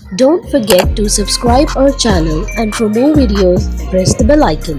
Don't forget to subscribe our channel and for more videos, press the bell icon.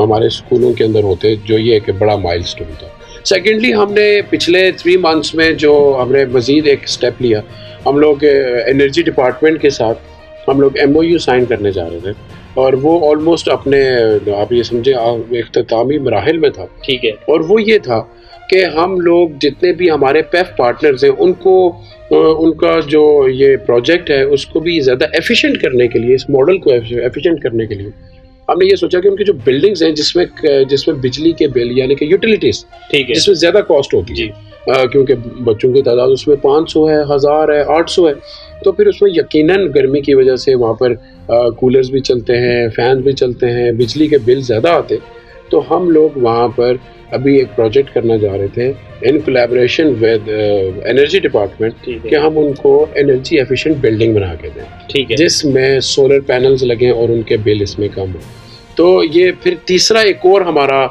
ہمارے اسکولوں کے اندر ہوتے، جو یہ ایک بڑا مائل سٹون تھا. سیکنڈلی ہم نے پچھلے 3 months میں جو ہم نے مزید ایک اسٹیپ لیا، ہم لوگ انرجی ڈپارٹمنٹ کے ساتھ ہم لوگ MOU سائن کرنے جا رہے تھے، اور وہ آلموسٹ اپنے آپ یہ سمجھے اختتامی مراحل میں تھا. ٹھیک ہے. اور وہ یہ تھا کہ ہم لوگ جتنے بھی ہمارے پیف پارٹنرز ہیں ان کو ان کا جو یہ پروجیکٹ ہے اس کو بھی زیادہ ایفیشینٹ کرنے کے لیے، اس ماڈل کو ایفیشینٹ کرنے کے لیے ہم نے یہ سوچا کہ ان کی جو بلڈنگز ہیں جس میں بجلی کے بل یعنی کہ یوٹیلیٹیز جس میں زیادہ کاسٹ ہوتی ہے، کیونکہ بچوں کی تعداد اس میں 500 ہے، 1000 ہے، 800 ہے، تو پھر اس میں یقیناً گرمی کی وجہ سے وہاں پر کولرز بھی چلتے ہیں، فینز بھی چلتے ہیں، بجلی کے بل زیادہ آتے. تو ہم لوگ وہاں پر ابھی ایک پروجیکٹ کرنا چاہ رہے تھے ان کولیبریشن ود انرجی ڈپارٹمنٹ کہ ہم ان کو انرجی ایفیشینٹ بلڈنگ بنا کے دیں جس میں سولر پینلز لگیں اور ان کے بل اس میں کم ہوں. تو یہ پھر تیسرا ایک اور ہمارا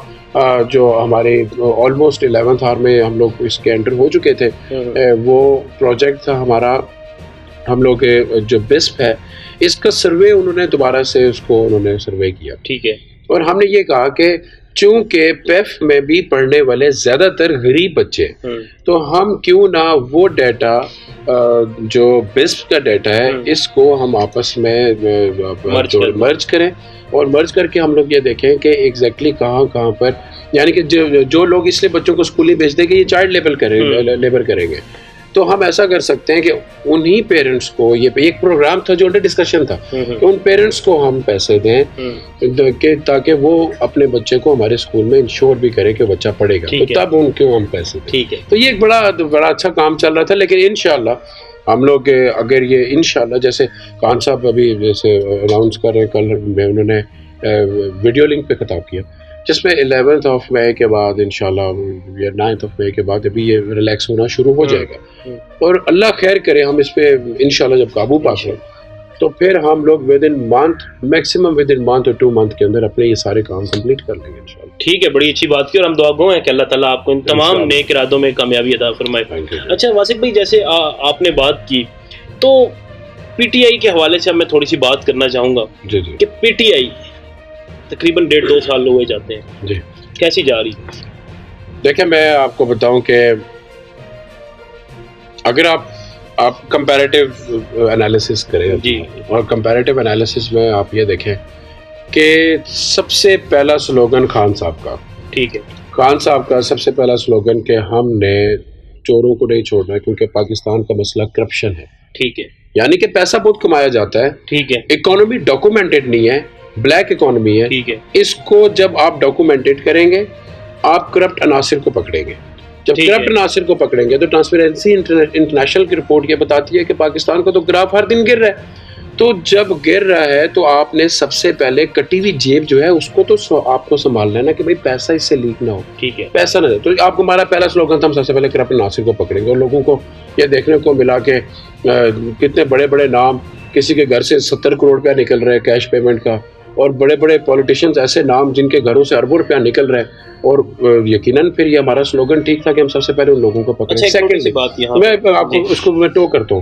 جو ہمارے آلموسٹ 11th آور میں ہم لوگ اس کے انٹر ہو چکے تھے، وہ پروجیکٹ تھا ہمارا. ہم لوگ جو بسپ ہے اس کا سروے انہوں نے دوبارہ سے اس کو انہوں نے سروے کیا. ٹھیک ہے. اور ہم نے یہ کہا کہ چونکہ پیف میں بھی پڑھنے والے زیادہ تر غریب بچے، تو ہم کیوں نہ وہ ڈیٹا جو بسپ کا ڈیٹا ہے اس کو ہم آپس میں مرج کریں، اور مرج کر کے ہم لوگ یہ دیکھیں کہ ایگزیکٹلی کہاں پر، یعنی کہ جو لوگ اس لیے بچوں کو اسکول ہی بھیج دیں کہ یہ چائلڈ لیبر کریں گے، تو ہم ایسا کر سکتے ہیں کہ انہی پیرنٹس کو، یہ ایک پروگرام تھا جو انڈر ڈسکشن تھا کہ ان پیرنٹس کو ہم پیسے دیں کہ تاکہ وہ اپنے بچے کو ہمارے اسکول میں انشور بھی کرے کہ بچہ پڑھے گا، تو تب ان کو ہم پیسے دیں. تو یہ ایک بڑا اچھا کام چل رہا تھا. لیکن انشاءاللہ ہم لوگ اگر یہ انشاءاللہ جیسے خان صاحب ابھی جیسے اناؤنس کر رہے ہیں، کل انہوں نے ویڈیو لنک پہ خطاب کیا جس میں 11th آف مئی کے بعد انشاءاللہ یا 9th آف مئی کے بعد ابھی یہ ریلیکس ہونا شروع ہو جائے گا، اور اللہ خیر کرے ہم اس پہ انشاءاللہ جب قابو پا لیں تو پھر ہم لوگ میکسیمم ود ان منتھ اور 2 month کے اندر اپنے یہ سارے کام کمپلیٹ کر لیں گے انشاءاللہ. ٹھیک ہے، بڑی اچھی بات کی، اور ہم دعا گو ہیں کہ اللہ تعالیٰ آپ کو ان تمام نیک ارادوں میں کامیابی عطا فرمائے. اچھا واسق بھائی، جیسے آپ نے بات کی تو PTI کے حوالے سے اب میں تھوڑی سی بات کرنا چاہوں گا کہ PTI تقریباً 1.5-2 سال ہوئے جاتے ہیں، کیسی جا رہی ہے؟ دیکھیں میں آپ کو بتاؤں کہ اگر آپ کمپیریٹیو انالیسس کریں اور کمپیریٹیو انالیسس میں آپ یہ دیکھیں کہ سب سے پہلا سلوگن خان صاحب کا، ٹھیک ہے، خان صاحب کا سب سے پہلا سلوگن کہ ہم نے چوروں کو نہیں چھوڑنا کیونکہ پاکستان کا مسئلہ کرپشن ہے. ٹھیک ہے، یعنی کہ پیسہ بہت کمایا جاتا ہے. ٹھیک ہے، اکانومی ڈاکومنٹڈ نہیں ہے، بلیک اکانومی ہے. ٹھیک ہے، اس کو جب آپ ڈاکومنٹڈ کریں گے آپ کرپٹ عناصر کو پکڑیں گے. جب کرپٹ عناصر کو پکڑیں گے تو ٹرانسپیرنسی انٹرنیشنل کی رپورٹ یہ بتاتی ہے کہ پاکستان کا تو گراف ہر دن گر رہا ہے. تو جب گر رہا ہے تو آپ نے سب سے پہلے کٹی ہوئی جیب جو ہے اس کو تو آپ کو سنبھالنا ہے نا کہ بھائی پیسہ اس سے لیک نہ ہو. ٹھیک ہے، پیسہ نہ. تو آپ کو ہمارا پہلا سلوگن تھا ہم سب سے پہلے کرپٹ عناصر کو پکڑیں گے. اور لوگوں کو یہ دیکھنے کو ملا کہ کتنے بڑے بڑے نام، کسی کے گھر سے 70 کروڑ روپیہ نکل رہے کیش پیمنٹ کا، اور بڑے بڑے پولیٹیشینز ایسے نام جن کے گھروں سے اربوں روپیہ نکل رہے ہیں. اور یقیناً پھر یہ ہمارا سلوگن ٹھیک تھا کہ ہم سب سے پہلے ان لوگوں کو پکڑیں. سیکنڈ میں آپ کو اس کو میں ٹو کرتا ہوں،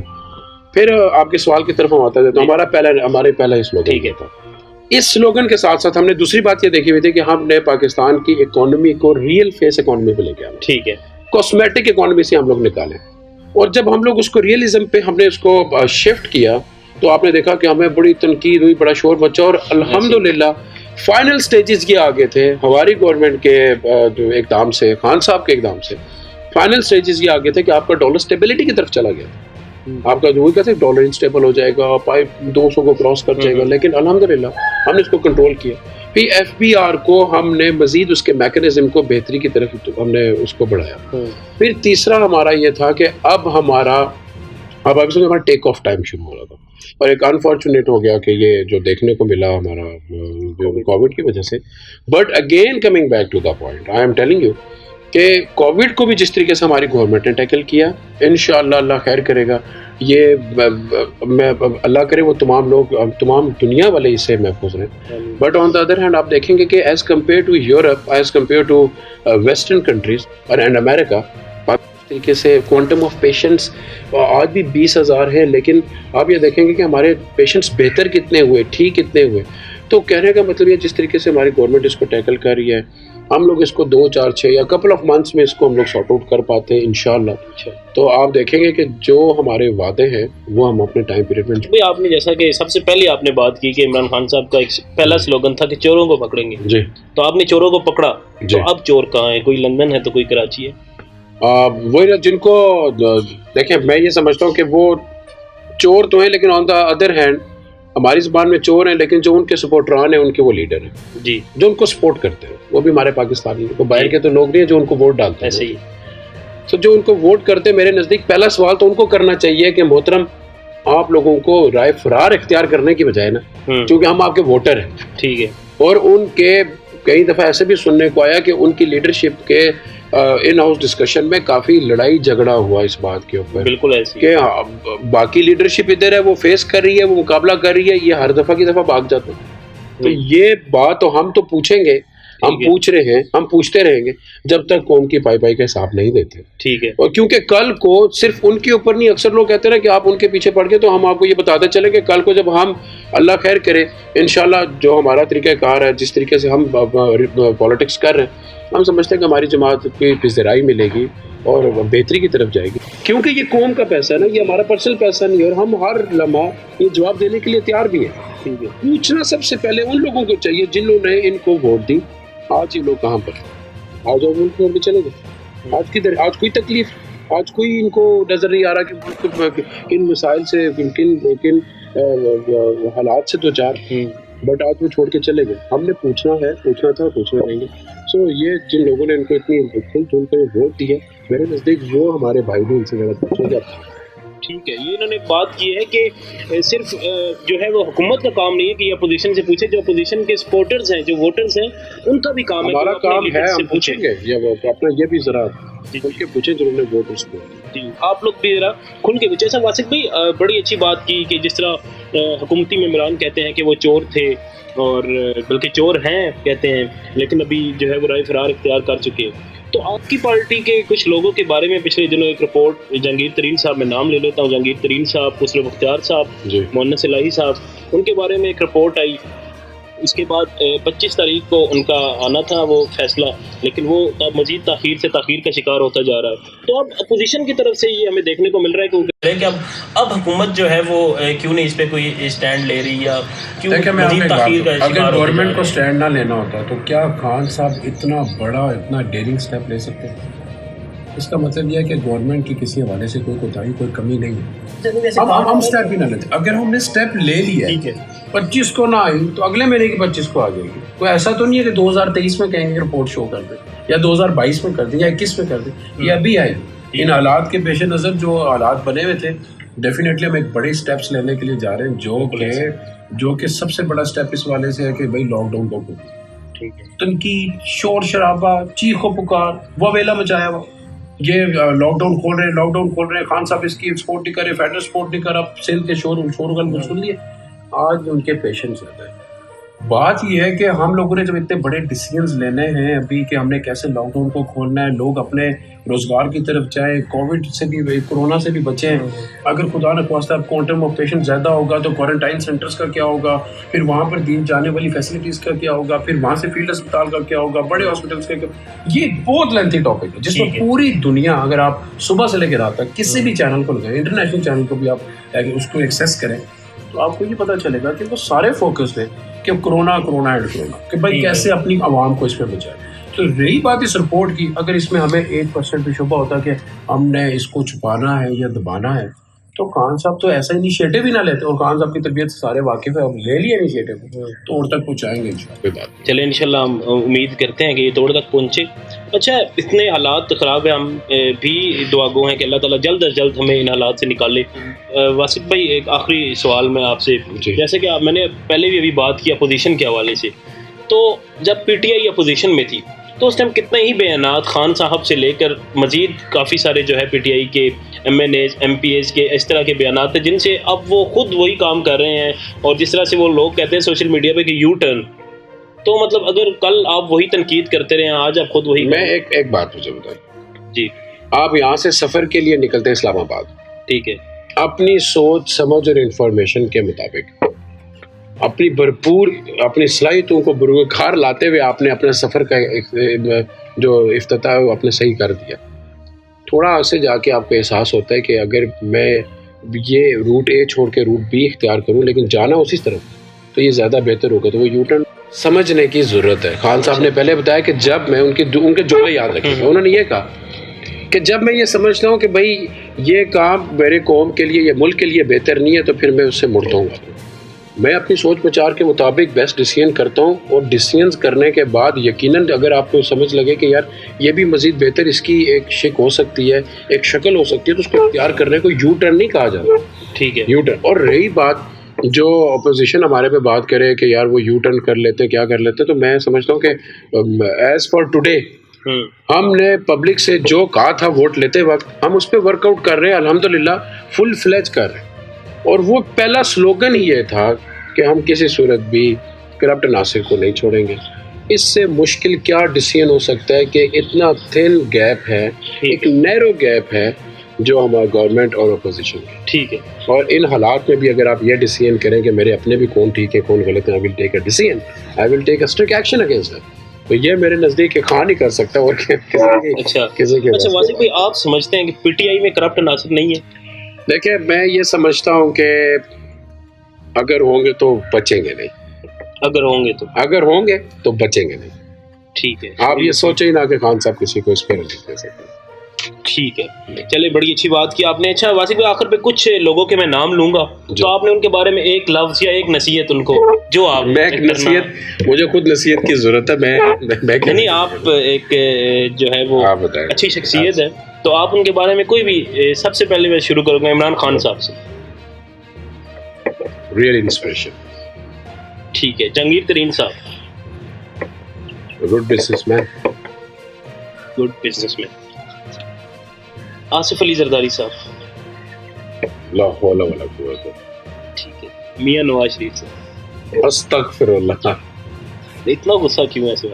پھر آپ کے سوال کی طرف ہم آتا ہے. تو ہمارے پہلا ہی سلوگن تھا. اس سلوگن کے ساتھ ساتھ ہم نے دوسری بات یہ دیکھی ہوئی تھی کہ ہم نے پاکستان کی اکانومی کو ریئل فیس اکانومی پہ لے کے آنا. ٹھیک ہے، کاسمیٹک اکانومی سے ہم لوگ نکالیں. اور جب ہم لوگ اس کو ریئلزم پہ ہم نے اس کو شفٹ کیا تو آپ نے دیکھا کہ ہمیں بڑی تنقید ہوئی، بڑا شور بچا، اور الحمدللہ فائنل سٹیجز کے آگے تھے ہماری گورنمنٹ کے اقدام سے، خان صاحب کے اقدام سے فائنل سٹیجز یہ آگے تھے کہ آپ کا ڈالر سٹیبلٹی کی طرف چلا گیا. آپ کا جو کہتے ہیں ڈالر انسٹیبل ہو جائے گا، 200 کو کراس کر جائے گا، لیکن الحمدللہ ہم نے اس کو کنٹرول کیا. پھر FBR کو ہم نے مزید اس کے میکانزم کو بہتری کی طرف ہم نے اس کو بڑھایا. پھر تیسرا ہمارا یہ تھا کہ اب ہمارا ٹیک آف ٹائم شروع ہو رہا تھا، اور ایک انفارچونیٹ ہو گیا کہ یہ جو دیکھنے کو ملا ہمارا کووڈ کی وجہ سے. But again coming back to the point, I am telling you کہ کووڈ کو بھی جس طریقے سے ہماری گورنمنٹ نے ٹیکل کیا، انشاءاللہ اللہ خیر کرے گا. یہ میں اللہ کرے وہ تمام لوگ، تمام دنیا والے اس سے محفوظ رہیں. But on the other hand آپ دیکھیں گے کہ as compare to Europe, as compare to western countries and America, طریقے سے کوانٹم آف پیشنٹس آج بھی 20,000 ہے، لیکن آپ یہ دیکھیں گے کہ ہمارے پیشنٹس بہتر کتنے ہوئے، ٹھیک کتنے ہوئے. تو کہنے کا مطلب یہ جس طریقے سے ہماری گورنمنٹ اس کو ٹیکل کر رہی ہے, ہم لوگ اس کو 2 4 6 یا کپل آف منتھس میں اس کو ہم لوگ سارٹ آؤٹ کر پاتے ہیں انشاءاللہ. تو آپ دیکھیں گے کہ جو ہمارے وعدے ہیں وہ ہم اپنے ٹائم پیریڈ میں. آپ نے جیسا کہ سب سے پہلے آپ نے بات کی کہ عمران خان صاحب کا ایک پہلا سلوگن تھا کہ چوروں کو پکڑیں گے, جی, تو آپ نے چوروں کو پکڑا, تو اب چور کہاں ہے؟ کوئی لندن ہے تو کوئی کراچی ہے. وہی جن کو دیکھیں, میں یہ سمجھتا ہوں کہ وہ چور تو ہیں, لیکن آن دا ادر ہینڈ ہماری زبان میں چور ہیں, لیکن جو ان کے سپورٹران ہیں ان کے وہ لیڈر ہیں جی, جو ان کو سپورٹ کرتے ہیں, وہ بھی ہمارے پاکستانی ہیں, وہ باہر کے تو لوگ نہیں ہیں جو ان کو ووٹ ڈالتے ہیں. ایسے ہی تو جو ان کو ووٹ کرتے ہیں, میرے نزدیک پہلا سوال تو ان کو کرنا چاہیے کہ محترم آپ لوگوں کو رائے فرار اختیار کرنے کی بجائے نا, کیونکہ ہم آپ کے ووٹر ہیں, ٹھیک ہے, اور ان کے کئی دفعہ ایسے بھی سننے کو آیا کہ ان کی لیڈرشپ کے ان ہاؤس ڈسکشن میں کافی لڑائی جھگڑا ہوا اس بات کے اوپر, بالکل ایسے کہ باقی لیڈرشپ ادھر ہے, وہ فیس کر رہی ہے, وہ مقابلہ کر رہی ہے, یہ ہر دفعہ کی دفعہ بھاگ جاتے ہیں. تو یہ بات تو ہم تو پوچھیں گے, ہم پوچھ رہے ہیں, ہم پوچھتے رہیں گے جب تک قوم کی پائی پائی کا حساب نہیں دیتے. ٹھیک ہے, اور کیونکہ کل کو صرف ان کے اوپر نہیں, اکثر لوگ کہتے ہیں کہ آپ ان کے پیچھے پڑ گئے, تو ہم آپ کو یہ بتاتے چلیں کہ کل کو جب ہم اللہ خیر کرے انشاءاللہ جو ہمارا طریقہ کار ہے, جس طریقے سے ہم پالیٹکس کر رہے ہیں, ہم سمجھتے ہیں کہ ہماری جماعت کی پذیرائی ملے گی اور بہتری کی طرف جائے گی, کیونکہ یہ قوم کا پیسہ ہے نا, یہ ہمارا پرسنل پیسہ نہیں ہے, اور ہم ہر لمحہ یہ جواب دینے کے لیے تیار بھی ہیں. پوچھنا سب سے پہلے ان لوگوں کو چاہیے جنہوں نے ان کو ووٹ دی, آج یہ لوگ کہاں پر, آج وہ ملک چھوڑ کے چلے گئے, آج کدھر, آج کوئی تکلیف, آج کوئی ان کو نظر نہیں آ رہا کہ کن مسائل سے کن حالات سے دو چار, بٹ آج وہ چھوڑ کے چلے گئے. ہم نے پوچھنا ہے, پوچھنا تھا, پوچھنا رہیں گے. سو یہ جن لوگوں نے ان کو اتنی کھل کھل کر ووٹ دی ہے, میرے نزدیک وہ ہمارے بھائی بھی ان سے زیادہ پوچھیں گے. ٹھیک ہے, یہ انہوں نے بات کی ہے کہ صرف جو ہے وہ حکومت کا کام نہیں ہے کہ یہ اپوزیشن سے پوچھے, جو اپوزیشن کے سپورٹرز ہیں, جو ووٹرز ہیں, ان کا بھی کام ہے. ہمارا کام ہے, ہم پوچھیں گے, اپنا یہ بھی ذرا کھل کے پوچھیں جنہوں نے ووٹرز کو. جی, آپ لوگ بھی ذرا کھل کے پوچھیں. ایسا واسق بھائی بڑی اچھی بات کی کہ جس طرح حکومتی ممبران کہتے ہیں کہ وہ چور تھے, اور بلکہ چور ہیں کہتے ہیں, لیکن ابھی جو ہے وہ رائے فرار اختیار کر چکے ہیں. تو آپ کی پارٹی کے کچھ لوگوں کے بارے میں پچھلے دنوں ایک رپورٹ, جہانگیر ترین صاحب, میں نام لے لیتا ہوں, جہانگیر ترین صاحب, خسرو بختیار صاحب, مونس الہی صاحب, ان کے بارے میں ایک رپورٹ آئی. اس کے بعد 25 تاریخ کو ان کا آنا تھا وہ فیصلہ, لیکن وہ مزید تاخیر سے تاخیر کا شکار ہوتا جا رہا ہے. تو اب اپوزیشن کی طرف سے یہ ہمیں دیکھنے کو مل رہا ہے کہ اب حکومت جو ہے وہ کیوں نہیں اس پہ کوئی اسٹینڈ لے رہی, یا کیوں مزید تاخیر کا شکار ہوتا ہے. اگر گورنمنٹ کو اسٹینڈ نہ لینا ہوتا تو کیا خان صاحب اتنا بڑا, اتنا ڈیرنگ اسٹیپ لے سکتے ہیں؟ اس کا مطلب یہ ہے کہ گورنمنٹ کی کسی حوالے سے کوئی کوتاہی, کوئی کمی نہیں ہے. ہم اسٹیپ ہی نہ لیتے. اگر ہم نے اسٹیپ لے لیا 25 کو نہ آئی تو اگلے مہینے کی 25 کو آ جائے گی. کوئی ایسا تو نہیں ہے کہ 2023 میں کہیں گے رپورٹ شو کر دیں, یا 2022 میں کر دیں, یا 21 میں کر دیں. یہ ابھی آئے گی. ان حالات کے پیش نظر جو حالات بنے ہوئے تھے, ڈیفینیٹلی ہم ایک بڑے اسٹیپس لینے کے لیے جا رہے ہیں, جو کہ سب سے بڑا اسٹیپ اس والے سے ہے کہ بھائی لاک ڈاؤن کو تنقید, شور شرابہ, چیخ و پکار, وہ ویلا مچایا ہوا, یہ لاک ڈاؤن کھول رہے ہیں, خان صاحب اس کی سپورٹ نہیں کر رہے, فیڈرل سپورٹ نہیں کر رہا, سندھ کے شور سن لیے. آج ان کے پیشنس زیادہ ہے. بات یہ ہے کہ ہم لوگوں نے جب اتنے بڑے ڈیسیجنز لینے ہیں ابھی کہ ہم نے کیسے لاک ڈاؤن کو کھولنا ہے, لوگ اپنے روزگار کی طرف جائیں, کووڈ سے بھی, کورونا سے بھی بچیں. اگر خدا نہ خواستہ اب کوانٹم آف پیشنٹ زیادہ ہوگا تو کوارنٹائن سینٹرز کا کیا ہوگا, پھر وہاں پر دی جانے والی فیسلٹیز کا کیا ہوگا, پھر وہاں سے فیلڈ اسپتال کا کیا ہوگا, بڑے ہاسپٹلس کا کیا. یہ بہت لینتھی ٹاپک ہے جس میں پوری دنیا, اگر آپ صبح سے لے کے رات تک کسی بھی چینل کو لگائیں, انٹرنیشنل چینل کو بھی آپ اس کو ایکسیس کریں, تو آپ کو یہ پتہ چلے گا کہ وہ سارے فوکس تھے کہ کرونا کہ بھائی کیسے اپنی عوام کو اس میں بچائے. تو رہی بات اس رپورٹ کی, اگر اس میں ہمیں 1% بھی شبہ ہوتا کہ ہم نے اس کو چھپانا ہے یا دبانا ہے, تو خان صاحب تو ایسا انیشیٹو ہی نہ لیتے, اور خان صاحب کی طبیعت سے سارے واقف ہے, ہم لے لیے انیشیٹو تو اور تک پہنچائیں گے انشاءاللہ. چلیں انشاءاللہ ہم امید کرتے ہیں کہ یہ توڑ تک پہنچے. اچھا, اتنے حالات خراب ہیں, ہم بھی دعا گو ہیں کہ اللہ تعالیٰ جلد از جلد ہمیں ان حالات سے نکالے. واسق بھائی ایک آخری سوال میں آپ سے, جیسے کہ میں نے پہلے بھی ابھی بات کی اپوزیشن کے حوالے سے, تو جب پی ٹی آئی اپوزیشن میں تھی تو اس ٹائم کتنے ہی بیانات خان صاحب سے لے کر مزید کافی سارے جو ہے پی ٹی آئی کے M N A's, M P A's کے اس طرح کے بیانات ہیں جن سے اب وہ خود وہی کام کر رہے ہیں, اور جس طرح سے وہ لوگ کہتے ہیں سوشل میڈیا پہ کہ یو ٹرن. تو مطلب اگر کل آپ وہی تنقید کرتے رہے ہیں, آج آپ خود وہی. میں ایک بات مجھے بتائیں جی, آپ یہاں سے سفر کے لیے نکلتے ہیں اسلام آباد, ٹھیک ہے, اپنی سوچ سمجھ اور انفارمیشن کے مطابق اپنی بھرپور اپنی صلاحیتوں کو بروکار لاتے ہوئے آپ نے اپنے سفر کا جو افتتاح ہے وہ آپ نے صحیح کر دیا. تھوڑا اسے جا کے آپ کو احساس ہوتا ہے کہ اگر میں یہ روٹ اے چھوڑ کے روٹ بی اختیار کروں لیکن جانا اسی طرف تو یہ زیادہ بہتر ہوگا. تو وہ یو ٹرن سمجھنے کی ضرورت ہے. خان صاحب نے پہلے بتایا کہ جب میں ان کے جملے یاد رکھے تھے, انہوں نے یہ کہا کہ جب میں یہ سمجھتا ہوں کہ بھائی یہ کام میرے قوم کے لیے یا ملک کے لیے بہتر نہیں ہے تو پھر میں اس سے مڑتا ہوں. میں اپنی سوچ بچار کے مطابق بیسٹ ڈیسیژن کرتا ہوں, اور ڈیسیژنز کرنے کے بعد یقیناً اگر آپ کو سمجھ لگے کہ یار یہ بھی مزید بہتر اس کی ایک شکل ہو سکتی ہے, ایک شکل ہو سکتی ہے, تو اس کو اختیار کرنے کو یو ٹرن نہیں کہا جاتا. ٹھیک ہے, یو ٹرن. اور رہی بات جو اپوزیشن ہمارے پہ بات کرے کہ یار وہ یو ٹرن کر لیتے کیا کر لیتے, تو میں سمجھتا ہوں کہ ایز فار ٹوڈے ہم نے پبلک سے جو کہا تھا ووٹ لیتے وقت ہم اس پہ ورک آؤٹ کر رہے ہیں, الحمدللہ فل فلیج کر رہے ہیں. اور وہ پہلا سلوگن ہی یہ تھا کہ ہم کسی صورت بھی کرپٹ ناصر کو نہیں چھوڑیں گے. اس سے مشکل کیا ڈیسیژن ہو سکتا ہے کہ اتنا تھن گیپ ہے, ایک نیرو گیپ ہے جو ہمارا گورنمنٹ اور اپوزیشن ہے. ٹھیک ہے, اور ان حالات میں بھی اگر آپ یہ ڈیسیژن کریں کہ میرے اپنے بھی کون ٹھیک ہے کون غلط ہے, I will take a decision, I will take a strict action against it. تو یہ میرے نزدیک کہ خان ہی کر سکتا ہے اور کسی کے. اچھا واصف بھائی, آپ سمجھتے ہیں کہ پی ٹی آئی میں کرپٹ ناصر نہیں ہے؟ دیکھیں میں یہ سمجھتا ہوں کہ اگر ہوں گے تو بچیں گے نہیں, اگر ہوں گے تو بچیں گے نہیں. ٹھیک ہے, آپ یہ سوچیں ہی نہ کہ خان صاحب کسی کو اس پہ نہیں دے سکتے. ٹھیک ہے, چلے بڑی اچھی بات کی آپ نے. اچھا واصف بھائی, آخر پہ کچھ لوگوں کے میں نام لوں گا تو آپ نے ان کے بارے میں ایک لفظ یا ایک نصیحت ان کو جو آپ میں نصیحت, مجھے خود نصیحت کی ضرورت ہے. میں نہیں, آپ ایک جو ہے وہ اچھی شخصیت ہے تو آپ ان کے بارے میں کوئی بھی, سب سے پہلے میں شروع کروں گا عمران خان صاحب سے. Real inspiration. ٹھیک ہے, Jahangir Tareen sahab. Good business man. Asif Ali Zardari sahab. لا حول ولا قوت. ٹھیک ہے, میاں نواز شریف صاحب. استغفر اللہ. اتنا غصہ کیوں ہے ایسے؟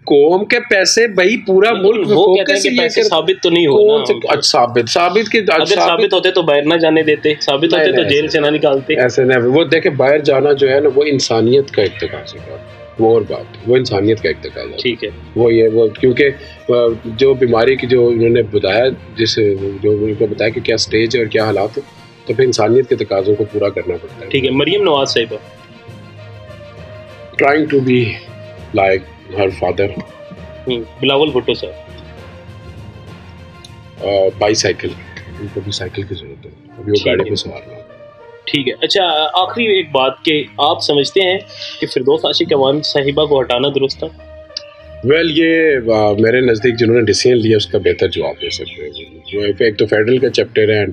قوم کے پیسے بھائی پورا ملک وہ کہتے ہیں کہ پیسے ثابت تو نہیں ہونا. ثابت ہوتے تو باہر نہ جانے دیتے, ثابت ہوتے تو جیل سے نہ نکالتے. ایسے نہیں, وہ دیکھیں باہر جانا جو ہے نا وہ انسانیت کا ارتکاز ہے, وہ اور بات, وہ انسانیت کا ارتکاز ہے. ٹھیک ہے, وہ کیونکہ جو بیماری کی جو انہوں نے بتایا, جو ان کو بتایا کہ کیا سٹیج ہے اور کیا حالات ہے, تو پھر انسانیت کے تقاضوں کو پورا کرنا پڑتا ہے. ٹھیک ہے, Maryam Nawaz sahiba. Trying to be like her father. Bilawal Bhutto sahab. By cycle, ان کو بھی سائیکل کی ضرورت ہے, ابھی وہ گاڑی پہ سوار ہوں. ٹھیک ہے. اچھا آخری ایک بات کہ آپ سمجھتے ہیں کہ فردوس عاشق عوام صاحبہ کو ہٹانا درست ہے؟ ویل یہ میرے نزدیک جنہوں نے ڈیسیژن لیا اس کا بہتر جواب دے سکتے ہیں. ایک تو فیڈرل کا چیپٹر ہے,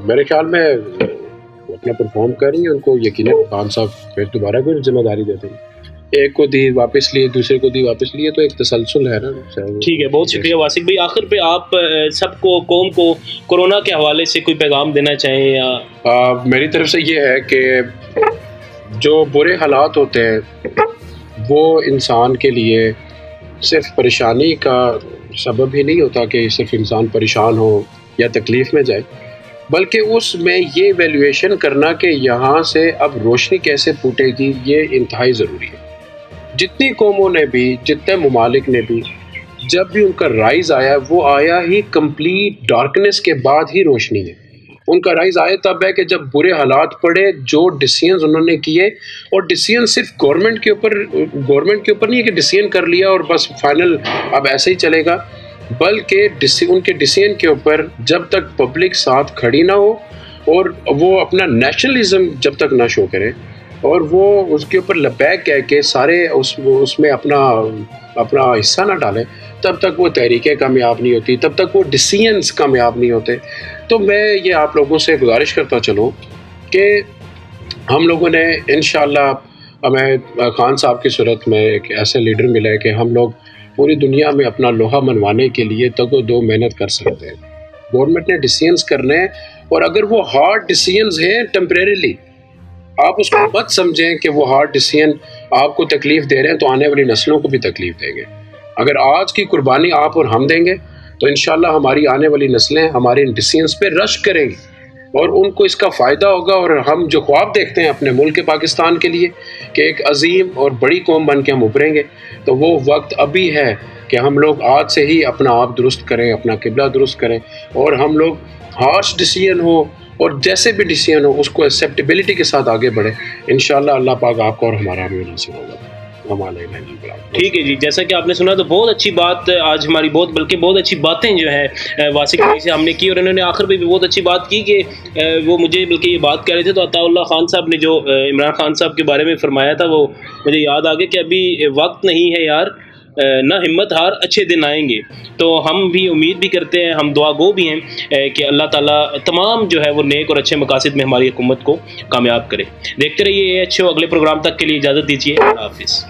میرے خیال میں اپنا پرفارم کر رہی ہیں, ان کو یقیناً خان صاحب پھر دوبارہ کوئی ذمہ داری دیتے ہیں. ایک کو دی واپس لیے, دوسرے کو دی واپس لیے, تو ایک تسلسل ہے نا. ٹھیک ہے, بہت شکریہ واصف بھائی. آخر پہ آپ سب کو, قوم کو کورونا کے حوالے سے کوئی پیغام دینا چاہیں یا؟ میری طرف سے یہ ہے کہ جو برے حالات ہوتے ہیں وہ انسان کے لیے صرف پریشانی کا سبب ہی نہیں ہوتا کہ صرف انسان پریشان ہو یا تکلیف میں جائے, بلکہ اس میں یہ ایویلویشن کرنا کہ یہاں سے اب روشنی کیسے پھوٹے گی, یہ انتہائی ضروری ہے. جتنی قوموں نے بھی, جتنے ممالک نے بھی, جب بھی ان کا رائز آیا وہ آیا ہی کمپلیٹ ڈارکنیس کے بعد ہی روشنی ہے. ان کا رائز آیا تب ہے کہ جب برے حالات پڑے, جو ڈیسیژنز انہوں نے کیے, اور ڈیسیژن صرف گورنمنٹ کے اوپر نہیں ہے کہ ڈیسیژن کر لیا اور بس فائنل اب ایسے ہی چلے گا, بلکہ ان کے ڈیسیژن کے اوپر جب تک پبلک ساتھ کھڑی نہ ہو اور وہ اپنا نیشنلزم جب تک نہ شو کرے اور وہ اس کے اوپر لبیک کہہ کے سارے اس میں اپنا حصہ نہ ڈالیں, تب تک وہ تحریکیں کامیاب نہیں ہوتی, تب تک وہ ڈیسیژنز کامیاب نہیں ہوتے. تو میں یہ آپ لوگوں سے گزارش کرتا چلوں کہ ہم لوگوں نے انشاءاللہ, ہمیں خان صاحب کی صورت میں ایک ایسے لیڈر ملا ہے کہ ہم لوگ پوری دنیا میں اپنا لوہا منوانے کے لیے تگ و دو محنت کر سکتے ہیں. گورنمنٹ نے ڈیسیژنز کرنے ہیں, اور اگر وہ ہارڈ ڈیسیژنز ہیں ٹیمپریریلی, آپ اس کو مت سمجھیں کہ وہ ہارڈ ڈیسیژن آپ کو تکلیف دے رہے ہیں تو آنے والی نسلوں کو بھی تکلیف دیں گے. اگر آج کی قربانی آپ اور ہم دیں گے تو انشاءاللہ ہماری آنے والی نسلیں ہمارے ان ڈیسیژنز پہ رشک کریں گی, اور ان کو اس کا فائدہ ہوگا. اور ہم جو خواب دیکھتے ہیں اپنے ملک پاکستان کے لیے کہ ایک عظیم اور بڑی قوم بن کے ہم ابھریں گے, تو وہ وقت ابھی ہے کہ ہم لوگ آج سے ہی اپنا آپ درست کریں, اپنا قبلہ درست کریں, اور ہم لوگ ہارش ڈیسیژن ہو اور جیسے بھی ڈیسیژن ہو اس کو ایکسیپٹیبلٹی کے ساتھ آگے بڑھیں. انشاءاللہ اللہ پاک آپ کو اور ہمارا بھی نصیب ہوگا. ٹھیک ہے جی, جیسا کہ آپ نے سنا تو بہت اچھی بات آج ہماری بلکہ بہت اچھی باتیں جو ہیں واسق بھائی سے ہم نے کی, اور انہوں نے آخر میں بھی بہت اچھی بات کی کہ وہ مجھے بلکہ یہ بات کہہ رہے تھے تو عطا اللہ خان صاحب نے جو عمران خان صاحب کے بارے میں فرمایا تھا وہ مجھے یاد آ گیا کہ ابھی وقت نہیں ہے یار, نہ ہمت ہار, اچھے دن آئیں گے. تو ہم بھی امید بھی کرتے ہیں, ہم دعا گو بھی ہیں کہ اللہ تعالیٰ تمام جو ہے وہ نیک اور اچھے مقاصد میں ہماری حکومت کو کامیاب کرے. دیکھتے رہیے AH شو. اگلے پروگرام تک کے لیے اجازت دیجیے. اللہ حافظ.